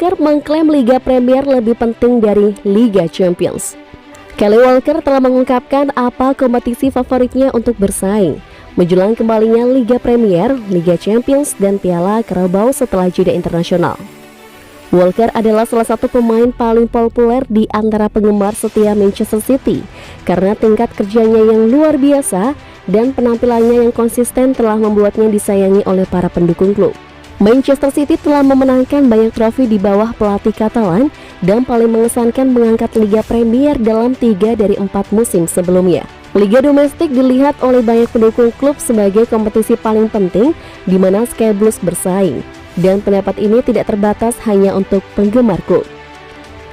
Walker mengklaim Liga Premier lebih penting dari Liga Champions. Kyle Walker telah mengungkapkan apa kompetisi favoritnya untuk bersaing menjelang kembalinya Liga Premier, Liga Champions, dan Piala Carabao setelah jeda internasional. Walker adalah salah satu pemain paling populer di antara penggemar setia Manchester City karena tingkat kerjanya yang luar biasa dan penampilannya yang konsisten telah membuatnya disayangi oleh para pendukung klub. Manchester City telah memenangkan banyak trofi di bawah pelatih Catalan dan paling mengesankan mengangkat Liga Premier dalam 3 dari 4 musim sebelumnya. Liga domestik dilihat oleh banyak pendukung klub sebagai kompetisi paling penting di mana Sky Blues bersaing, dan pendapat ini tidak terbatas hanya untuk penggemar klub.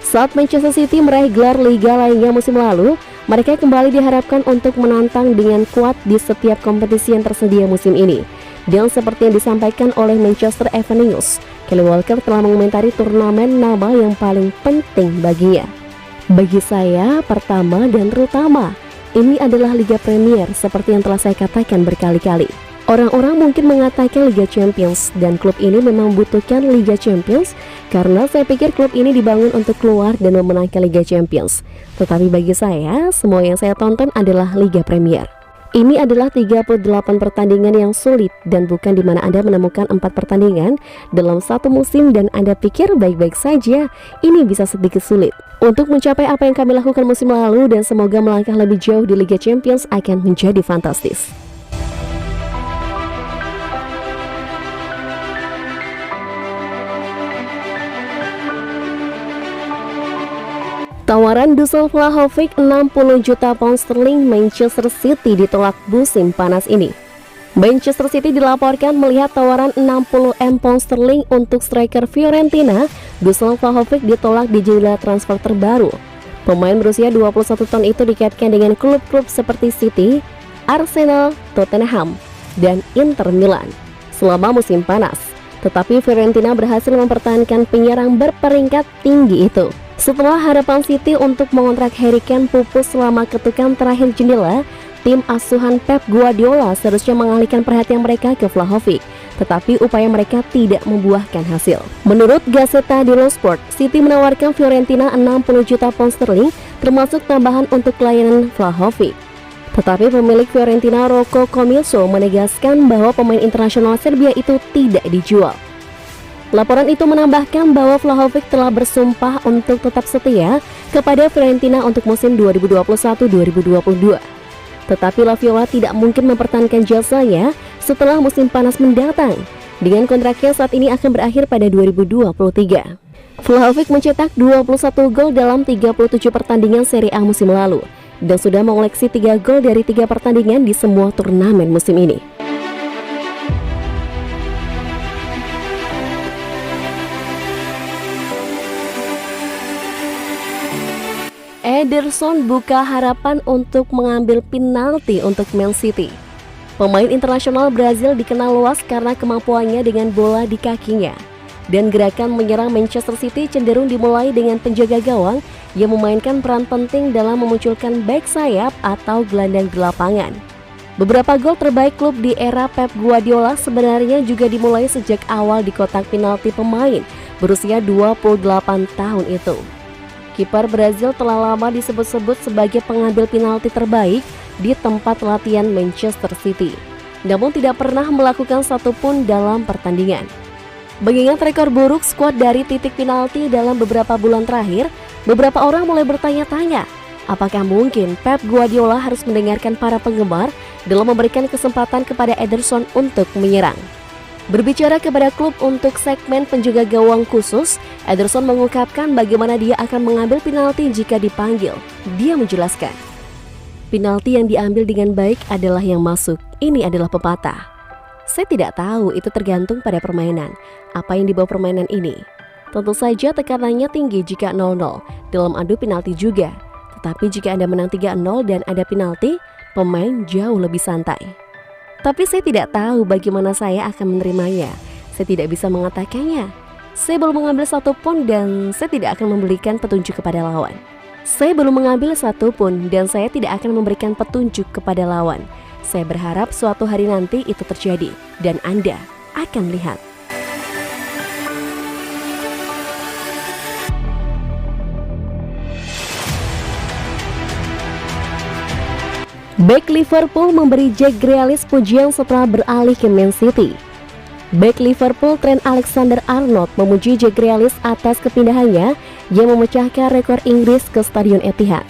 Saat Manchester City meraih gelar Liga lainnya musim lalu, mereka kembali diharapkan untuk menantang dengan kuat di setiap kompetisi yang tersedia musim ini. Dan seperti yang disampaikan oleh Manchester Evening News, Kyle Walker telah mengomentari turnamen nama yang paling penting baginya. Bagi saya, pertama dan terutama, ini adalah Liga Premier seperti yang telah saya katakan berkali-kali. Orang-orang mungkin mengatakan Liga Champions, dan klub ini memang membutuhkan Liga Champions karena saya pikir klub ini dibangun untuk keluar dan memenangkan Liga Champions. Tetapi bagi saya, semua yang saya tonton adalah Liga Premier. Ini adalah 38 pertandingan yang sulit dan bukan di mana Anda menemukan 4 pertandingan dalam satu musim dan Anda pikir baik-baik saja. Ini bisa sedikit sulit. Untuk mencapai apa yang kami lakukan musim lalu dan semoga melangkah lebih jauh di Liga Champions akan menjadi fantastis. Tawaran Dusan Vlahovic 60 juta pound sterling Manchester City ditolak musim panas ini. Manchester City dilaporkan melihat tawaran 60 M pound sterling untuk striker Fiorentina. Dusan Vlahovic ditolak di jendela transfer terbaru. Pemain berusia 21 tahun itu dikaitkan dengan klub-klub seperti City, Arsenal, Tottenham, dan Inter Milan selama musim panas. Tetapi Fiorentina berhasil mempertahankan penyerang berperingkat tinggi itu. Setelah harapan City untuk mengontrak Harry Kane pupus selama ketukan terakhir jendela, tim asuhan Pep Guardiola seharusnya mengalihkan perhatian mereka ke Vlahovic, tetapi upaya mereka tidak membuahkan hasil. Menurut Gazzetta dello Sport, City menawarkan Fiorentina 60 juta pound sterling termasuk tambahan untuk layanan Vlahovic. Tetapi pemilik Fiorentina Rocco Commisso menegaskan bahwa pemain internasional Serbia itu tidak dijual. Laporan itu menambahkan bahwa Vlahovic telah bersumpah untuk tetap setia kepada Fiorentina untuk musim 2021-2022. Tetapi La Viola tidak mungkin mempertahankan jasanya setelah musim panas mendatang, dengan kontraknya saat ini akan berakhir pada 2023. Vlahovic mencetak 21 gol dalam 37 pertandingan Serie A musim lalu dan sudah mengoleksi 3 gol dari 3 pertandingan di semua turnamen musim ini. Ederson buka harapan untuk mengambil penalti untuk Man City. Pemain internasional Brazil dikenal luas karena kemampuannya dengan bola di kakinya. Dan gerakan menyerang Manchester City cenderung dimulai dengan penjaga gawang yang memainkan peran penting dalam memunculkan bek sayap atau gelandang di lapangan. Beberapa gol terbaik klub di era Pep Guardiola sebenarnya juga dimulai sejak awal di kotak penalti pemain berusia 28 tahun itu. Kiper Brazil telah lama disebut-sebut sebagai pengambil penalti terbaik di tempat latihan Manchester City, namun tidak pernah melakukan satupun dalam pertandingan. Mengingat rekor buruk skuad dari titik penalti dalam beberapa bulan terakhir, beberapa orang mulai bertanya-tanya, apakah mungkin Pep Guardiola harus mendengarkan para penggemar dalam memberikan kesempatan kepada Ederson untuk menyerang. Berbicara kepada klub untuk segmen penjaga gawang khusus, Ederson mengungkapkan bagaimana dia akan mengambil penalti jika dipanggil. Dia menjelaskan, penalti yang diambil dengan baik adalah yang masuk. Ini adalah pepatah. Saya tidak tahu, itu tergantung pada permainan. Apa yang dibawa permainan ini? Tentu saja tekanannya tinggi jika 0-0 dalam adu penalti juga. Tetapi jika Anda menang 3-0 dan ada penalti, pemain jauh lebih santai. Tapi saya tidak tahu bagaimana saya akan menerimanya. Saya tidak bisa mengatakannya. Saya belum mengambil satu pun dan saya tidak akan memberikan petunjuk kepada lawan. Saya belum mengambil satu pun dan saya tidak akan memberikan petunjuk kepada lawan. Saya berharap suatu hari nanti itu terjadi dan Anda akan lihat. Bek Liverpool memberi Jack Grealish pujian setelah beralih ke Man City. Bek Liverpool Trent Alexander-Arnold memuji Jack Grealish atas kepindahannya yang memecahkan rekor Inggris ke Stadion Etihad.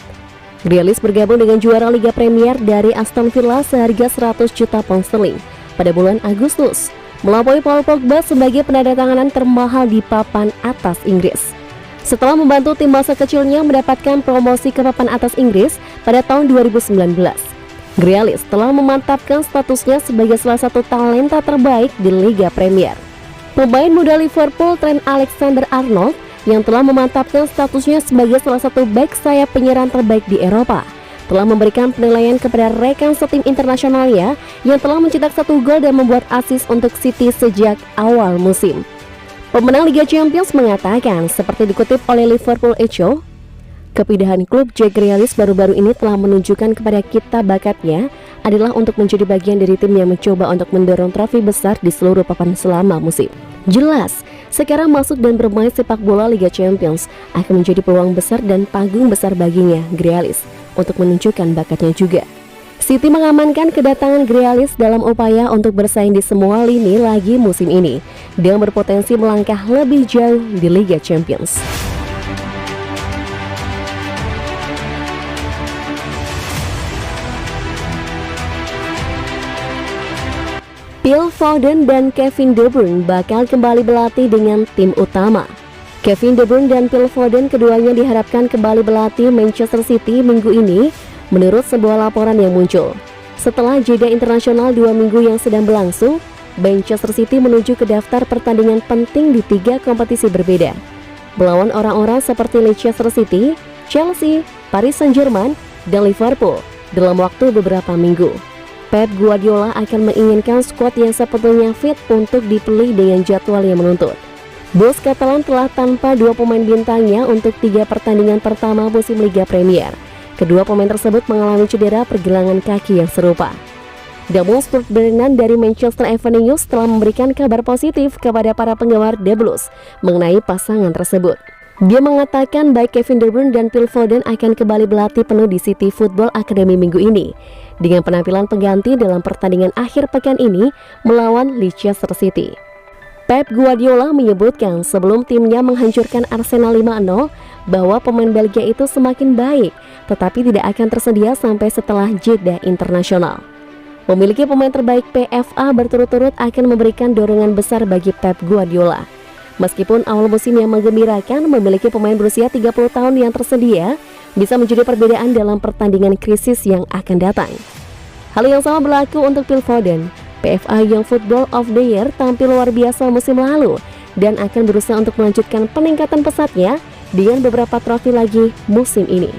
Grealish bergabung dengan juara Liga Premier dari Aston Villa seharga 100 juta pound sterling pada bulan Agustus, melampaui Paul Pogba sebagai penandatanganan termahal di papan atas Inggris. Setelah membantu tim masa kecilnya mendapatkan promosi ke papan atas Inggris pada tahun 2019, Grealish telah memantapkan statusnya sebagai salah satu talenta terbaik di Liga Premier. Pemain muda Liverpool Trent Alexander-Arnold yang telah memantapkan statusnya sebagai salah satu bek sayap penyerang terbaik di Eropa telah memberikan penilaian kepada rekan setim internasionalnya yang telah mencetak 1 gol dan membuat assist untuk City sejak awal musim. Pemenang Liga Champions mengatakan, seperti dikutip oleh Liverpool Echo, kepindahan klub Jack Grealish baru-baru ini telah menunjukkan kepada kita bakatnya adalah untuk menjadi bagian dari tim yang mencoba untuk mendorong trofi besar di seluruh papan selama musim. Jelas, sekarang masuk dan bermain sepak bola Liga Champions akan menjadi peluang besar dan panggung besar baginya, Grealish, untuk menunjukkan bakatnya juga. City mengamankan kedatangan Grealish dalam upaya untuk bersaing di semua lini lagi musim ini dan berpotensi melangkah lebih jauh di Liga Champions. Phil Foden dan Kevin De Bruyne bakal kembali berlatih dengan tim utama. Kevin De Bruyne dan Phil Foden keduanya diharapkan kembali berlatih Manchester City minggu ini menurut sebuah laporan yang muncul. Setelah jeda internasional 2 minggu yang sedang berlangsung, Manchester City menuju ke daftar pertandingan penting di 3 kompetisi berbeda, melawan orang-orang seperti Leicester City, Chelsea, Paris Saint-Germain, dan Liverpool dalam waktu beberapa minggu. Pep Guardiola akan menginginkan skuad yang sepenuhnya fit untuk dipilih dengan jadwal yang menuntut. Bos Catalan telah tanpa 2 pemain bintangnya untuk 3 pertandingan pertama musim Liga Premier. Kedua pemain tersebut mengalami cedera pergelangan kaki yang serupa. Namun Stuart Brennan dari Manchester Evening News telah memberikan kabar positif kepada para penggemar The Blues mengenai pasangan tersebut. Dia mengatakan baik Kevin De Bruyne dan Phil Foden akan kembali berlatih penuh di City Football Academy minggu ini dengan penampilan pengganti dalam pertandingan akhir pekan ini melawan Leicester City. Pep Guardiola menyebutkan sebelum timnya menghancurkan Arsenal 5-0 bahwa pemain Belgia itu semakin baik, tetapi tidak akan tersedia sampai setelah jeda internasional. Memiliki pemain terbaik PFA berturut-turut akan memberikan dorongan besar bagi Pep Guardiola. Meskipun awal musim yang menggembirakan, memiliki pemain berusia 30 tahun yang tersedia bisa menjadi perbedaan dalam pertandingan krisis yang akan datang. Hal yang sama berlaku untuk Phil Foden. PFA Young Football of the Year tampil luar biasa musim lalu dan akan berusaha untuk melanjutkan peningkatan pesatnya dengan beberapa trofi lagi musim ini.